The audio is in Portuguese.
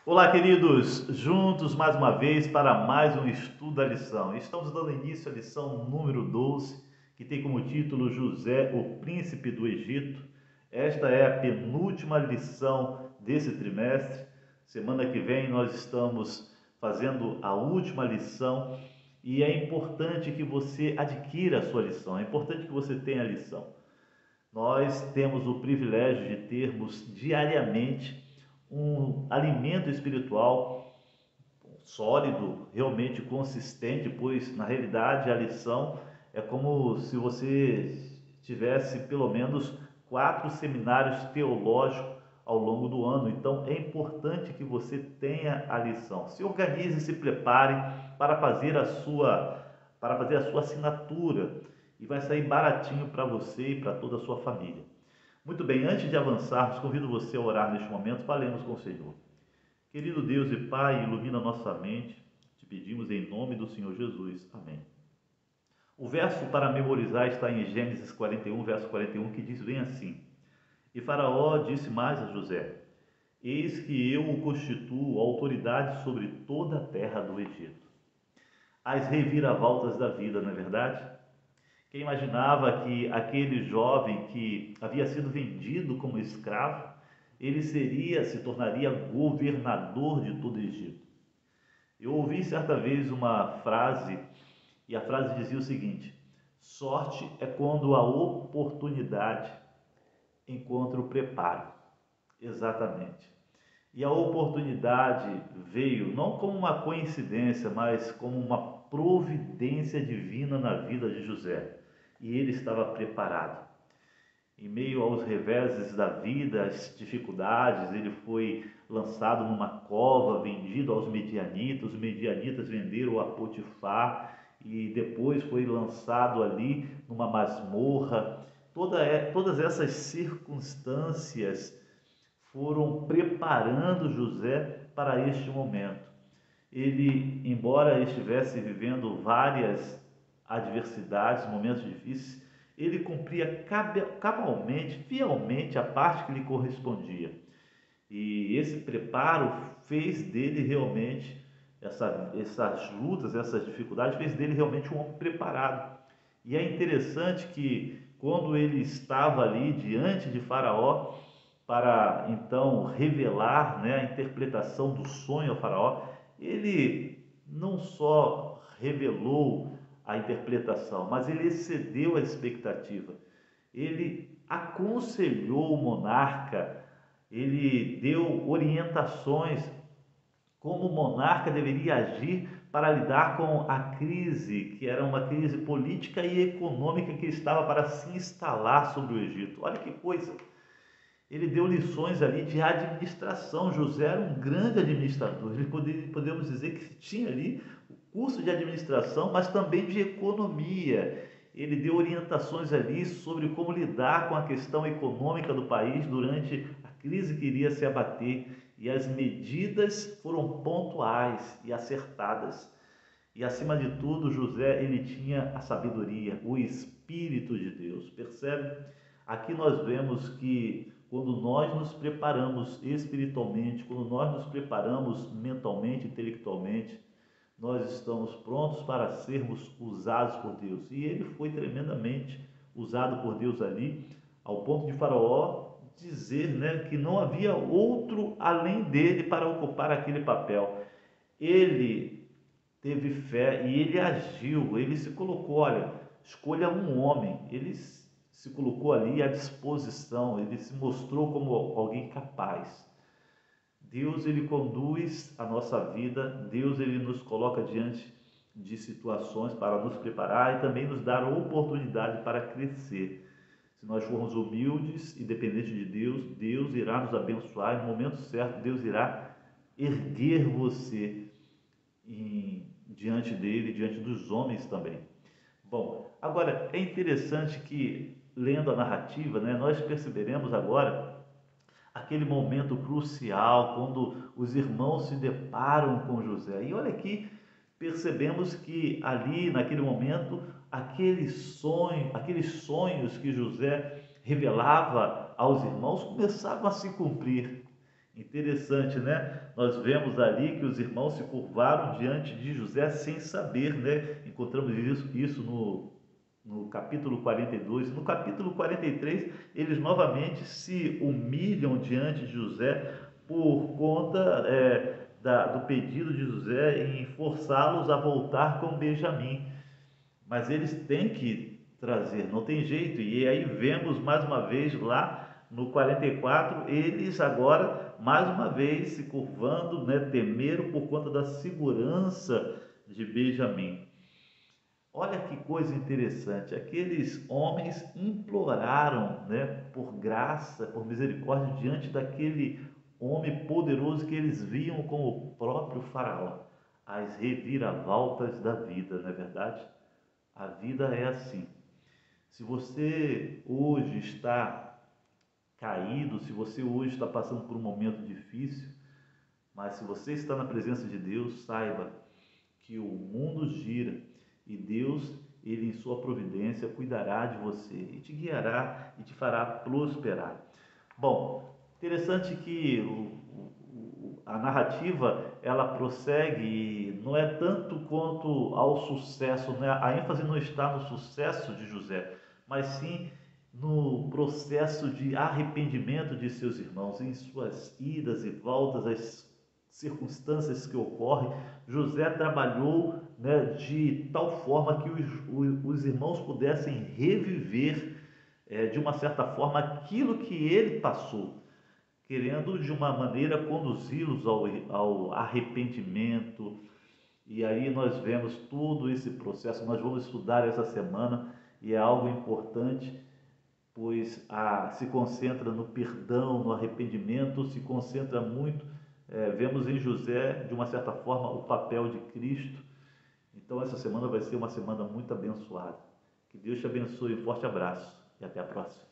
Olá, queridos! Juntos mais uma vez para mais um estudo da lição. Estamos dando início à lição número 12, que tem como título José, o Príncipe do Egito. Esta é a penúltima lição desse trimestre. Semana que vem nós estamos fazendo a última lição e é importante que você adquira a sua lição, é importante que você tenha a lição. Nós temos o privilégio de termos diariamente um alimento espiritual sólido, realmente consistente, pois na realidade a lição é como se você tivesse pelo menos 4 seminários teológicos ao longo do ano. Então é importante que você tenha a lição. Se organize, se prepare para fazer a sua assinatura e vai sair baratinho para você e para toda a sua família. Muito bem, antes de avançarmos, convido você a orar neste momento, falemos com o Senhor. Querido Deus e Pai, ilumina nossa mente, te pedimos em nome do Senhor Jesus. Amém. O verso para memorizar está em Gênesis 41, verso 41, que diz bem assim: E Faraó disse mais a José: Eis que eu o constituo autoridade sobre toda a terra do Egito. As reviravoltas da vida, não é verdade? Quem imaginava que aquele jovem que havia sido vendido como escravo, ele se tornaria governador de todo o Egito. Eu ouvi certa vez uma frase, e a frase dizia o seguinte: sorte é quando a oportunidade encontra o preparo. Exatamente. E a oportunidade veio não como uma coincidência, mas como uma providência divina na vida de José. E ele estava preparado. Em meio aos reveses da vida, às dificuldades, ele foi lançado numa cova, vendido aos medianitas. Os medianitas venderam a Potifar e depois foi lançado ali numa masmorra. Todas essas circunstâncias foram preparando José para este momento. Ele, embora estivesse vivendo várias adversidades, momentos difíceis, ele cumpria cabalmente, fielmente a parte que lhe correspondia. E esse preparo fez dele realmente, essas lutas, essas dificuldades, fez dele realmente um homem preparado. E é interessante que quando ele estava ali diante de Faraó, para então revelar, né, a interpretação do sonho ao Faraó, ele não só revelou a interpretação, mas ele excedeu a expectativa. Ele aconselhou o monarca, ele deu orientações como o monarca deveria agir para lidar com a crise, que era uma crise política e econômica que estava para se instalar sobre o Egito. Olha que coisa! Ele deu lições ali de administração. José era um grande administrador. Podemos dizer que tinha ali o curso de administração, mas também de economia. Ele deu orientações ali sobre como lidar com a questão econômica do país durante a crise que iria se abater. E as medidas foram pontuais e acertadas. E acima de tudo, José, ele tinha a sabedoria, o Espírito de Deus. Percebe? Aqui nós vemos que quando nós nos preparamos espiritualmente, quando nós nos preparamos mentalmente, intelectualmente, nós estamos prontos para sermos usados por Deus. E ele foi tremendamente usado por Deus ali, ao ponto de Faraó dizer, né, que não havia outro além dele para ocupar aquele papel. Ele teve fé e ele agiu, ele se colocou, olha, escolha um homem, ele se colocou ali à disposição, ele se mostrou como alguém capaz. Deus, ele conduz a nossa vida, Deus, ele nos coloca diante de situações para nos preparar e também nos dar oportunidade para crescer. Se nós formos humildes e dependentes de Deus, Deus irá nos abençoar, no momento certo Deus irá erguer você diante dele, diante dos homens também. Bom, agora é interessante que, lendo a narrativa, né, nós perceberemos agora aquele momento crucial quando os irmãos se deparam com José. E olha aqui, percebemos que ali, naquele momento, aqueles sonhos que José revelava aos irmãos começavam a se cumprir. Interessante, né? Nós vemos ali que os irmãos se curvaram diante de José sem saber, né? Encontramos isso no capítulo 42. No capítulo 43, eles novamente se humilham diante de José por conta do pedido de José em forçá-los a voltar com Benjamim. Mas eles têm que trazer, não tem jeito. E aí vemos mais uma vez lá no 44, eles agora mais uma vez se curvando, né, temeram por conta da segurança de Benjamim. Olha que coisa interessante, aqueles homens imploraram, né, por graça, por misericórdia diante daquele homem poderoso que eles viam como o próprio Faraó. As reviravoltas da vida, não é verdade? A vida é assim. Se você hoje está caído, se você hoje está passando por um momento difícil, mas se você está na presença de Deus, saiba que o mundo gira e Deus, ele em sua providência, cuidará de você e te guiará e te fará prosperar. Bom, interessante que a narrativa ela prossegue e não é tanto quanto ao sucesso, né? A ênfase não está no sucesso de José, mas sim no processo de arrependimento de seus irmãos, em suas idas e voltas, as circunstâncias que ocorrem. José trabalhou, né, de tal forma que os irmãos pudessem reviver, de uma certa forma, aquilo que ele passou, querendo de uma maneira conduzi-los ao arrependimento. E aí nós vemos todo esse processo, nós vamos estudar essa semana e é algo importante, pois se concentra no perdão, no arrependimento, se concentra muito, vemos em José, de uma certa forma, o papel de Cristo. Então essa semana vai ser uma semana muito abençoada. Que Deus te abençoe, um forte abraço e até a próxima.